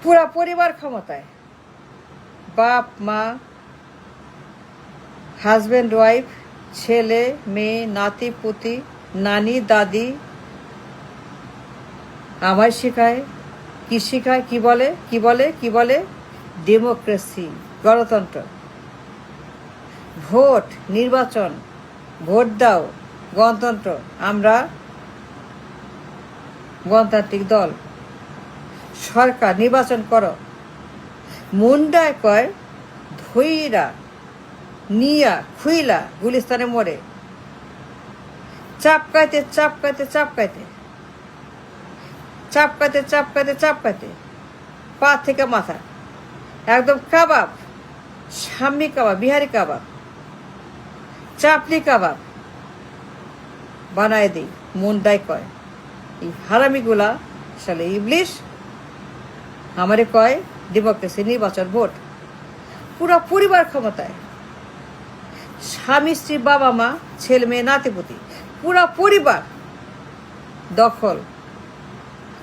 পুরা পরিবার ক্ষমতায়, বাপ মা, হাজব্যান্ড ওয়াইফ, ছেলে মেয়ে, নাতি পুতি, নানি দাদি। আমায় শেখায় কি শেখায়, কি বলে কি বলে কি বলে ডেমোক্রেসি, গণতন্ত্র, ভোট, নির্বাচন, ভোট দাও, গণতন্ত্র, আমরা গণতান্ত্রিক দল, সরকার, নির্বাচন করো। মুন্ডায় কয় ধইরা নিয়া খুইলা গুলিস্তানে মোড়ে চাপকাইতে চাপকাইতে চাপকাইতে চাপকাইতে চাপকাইতে চাপকাইতে পা থেকে মাথা একদম কাবাব, শাম্মি কাবাব, বিহারি কাবাব, চাপলি কাবাব বানায় দিই। মুন্ডায় কয় এই হারামিগুলা সালে ইবলিশ আমারে কয় ডেমোক্রেসি, নির্বাচন, ভোট। পুরা পরিবার ক্ষমতায়, স্বামী স্ত্রী, বাবা মা, ছেলে মেয়ে, নাতিপুতি, পুরা পরিবার দখল।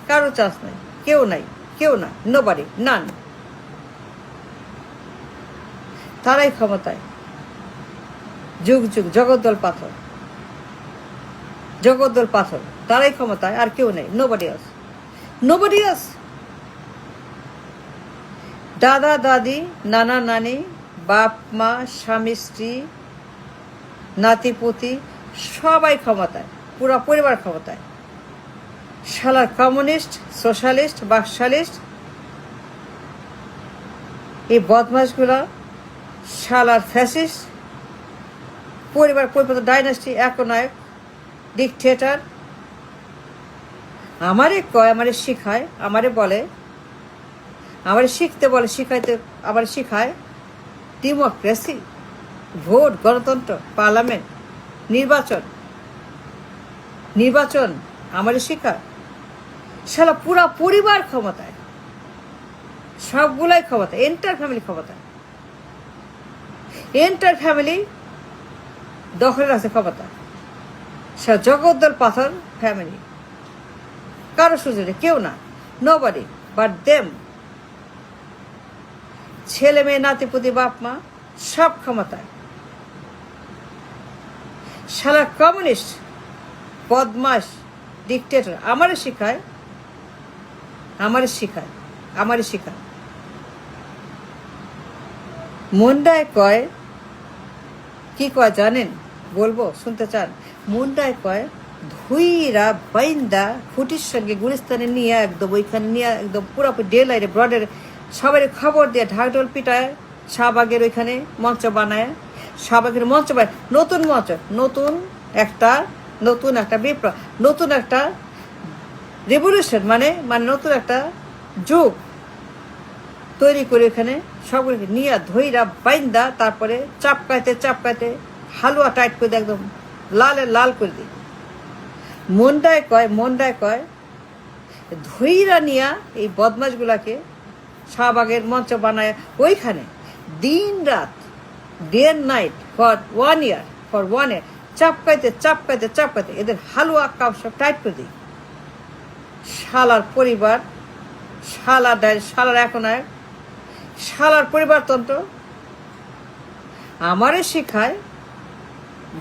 কারো চান্স নাই, কেউ নাই, কেউ না, নোবডি, নান। তারাই ক্ষমতায়, যুগ যুগ, জগদ্দল পাথর, জগদ্দল পাথর, তারাই ক্ষমতায়, আর কেউ নেই, নোবডি এলস, নোবডি এলস। দাদা দাদি, নানা নানি, বাপ মা, স্বামী স্ত্রী, নাতিপুতি, সবাই ক্ষমতায়, পুরা পরিবার ক্ষমতায়। শালার কমিউনিস্ট, সোশ্যালিস্ট, বাকশালিস্ট, এই বদমাশগুলা, শালার ফ্যাসিস্ট, পরিবার পরিবার ডাইনাস্টি, একনায়ক, ডিকটেটর। আমারে কয়, আমারে শিখায়, আমারে বলে, আমারে শিখতে বলে, শিখাইতে আবার শিখায় ডেমোক্রেসি, ভোট, গণতন্ত্র, পার্লামেন্ট, নির্বাচন, নির্বাচন আমারে শিখায়। শালা পুরা পরিবার ক্ষমতায়, সবগুলাই ক্ষমতা, এন্টার ফ্যামিলি ক্ষমতা, এন্টার ফ্যামিলি দখলে আছে ক্ষমতা। সে জগদ্দল পাথর ফ্যামিলি, কারো সুযোগ কেউ না, নোবডি বাট দেম। ছেলে মেয়ে, নাতিপুতি, বাপ মা, সব ক্ষমতায়। শালা কমিউনিস্ট, বদমাস, ডিকটেটর আমারে শিখায়, আমারে শিখায়, আমারে শিখায়। মুন্ডায় কয় কি কয় জানেন? বলবো, শুনতে চান? মুন্ডায় কয় ধুইরা বাইন্দা খুঁটির সঙ্গে গুলিস্তানে নিয়ে একদম ওইখানে নিয়ে একদম পুরোপুরি ডে লাইটে ব্রডের সবাই খবর দিয়ে ঢাকঢোল পিটায়, শাহবাগের ওইখানে মঞ্চ বানায়, শাহবাগের মঞ্চ বানায়, নতুন মঞ্চ, নতুন একটা বিপ্লব, নতুন একটা রেভলিউশন, মানে মানে নতুন একটা যুগ তৈরি করে এখানে সবগুলো নিয়ে ধইরা বাইন্দা তারপরে চাপকাইতে চাপকাইতে হালুয়া টাইট করে দিয়ে একদম লাল করে দিই। মন্ডায় কয় ধইরা নিয়া এই বদমাশগুলাকে শাহবাগের মঞ্চ বানায় ওইখানে দিন রাত, day and night for 1 year, চাপকাইতে চাপকাইতে চাপকাইতে এদের হালুয়া কাপ সব টাইট করে দিই। শালার পরিবার, শালার একনায়ক, শালার পরিবারতন্ত্র আমারে শিখায়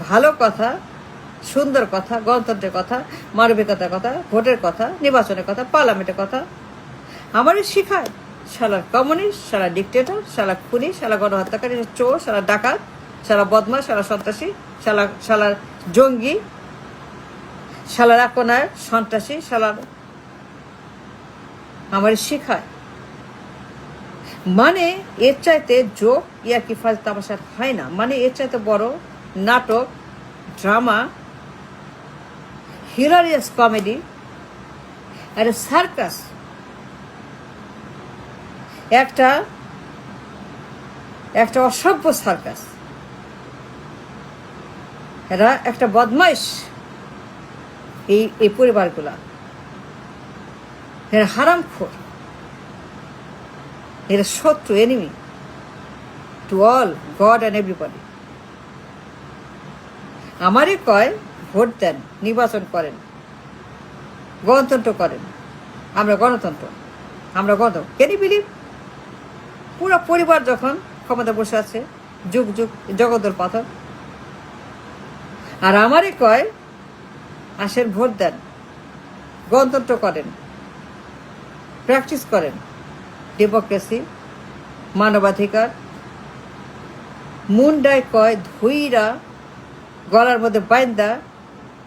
ভালো কথা, সুন্দর কথা, গণতন্ত্রের কথা, মানবিকতার কথা, ভোটের কথা, নির্বাচনের কথা, পার্লামেন্টের কথা আমারে শিখায়। শালার কমিউনিস্ট, শালা ডিকটেটর, শালা খুনি, শালা গণহত্যাকারী, চোর, শালা ডাকাত, শালা বদমাশ, শালা সন্ত্রাসী, শালার জঙ্গি, শালার একনায়ক, সন্ত্রাসী, শালার আমারে শিখায়। মানে এর চাইতে জোক ইয়ার্কি ফাজ তামাশার হয় না, মানে এর চাইতে বড় নাটক, ড্রামা, হিলারিয়াস কমেডি, আর সার্কাস, একটা অসভ্য সার্কাস। এরা একটা বদমাইশ, এই পরিবারগুলা, এরা হারামখোর, এরা শত্রু, enemy to all god and everybody. আমারই কয় ভোট দেন, নির্বাচন করেন, গণতন্ত্র করেন, আমরা গণতন্ত্র, আমরা গদ কেনি বিলিভ? পুরো পরিবার যখন ক্ষমতা বসে আছে, যুগ যুগ জগদল পাথর, আর আমারই কয় আসেন ভোট দেন, গণতন্ত্র করেন, প্র্যাকটিস করেন, ডেমোক্রেসি, মানবাধিকার। মুন্ডায় কয় ধুইরা গলার মধ্যে বাইন্দা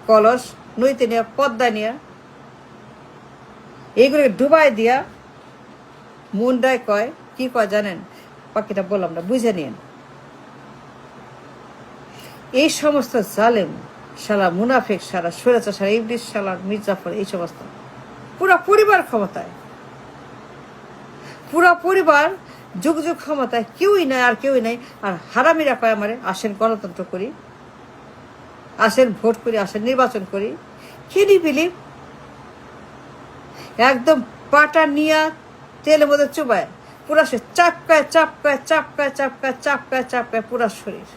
কলস নইতে নিয়ে পদ্মা নিয়ে এইগুলোকে ডুবাই দিয়া মুন্ডায় কয় কি কয় জানেন? বাকিটা বললাম না, বুঝে নিন। এই সমস্ত জালেম শালা, মুনাফিক শালা, সুরেচা শালা, ইবলিশ শালা, মির্জাফর, এই সমস্ত পুরা পরিবার ক্ষমতায়, পুরা পরিবার যুগ যুগ ক্ষমতায়, কেউই নাই আর কেউই নাই। আর হারামিরা কয় আমারে আসেন গণতন্ত্র করি, আসেন ভোট করি, আসেন নির্বাচন করি। কেনি বিলিভ? একদম পাটা নিয়া তেলের মধ্যে চুবায় পুরা সে চাপকায় চাপকায় চাপকায় চাপকায় চাপকায় চাপকায় পুরা শরীর।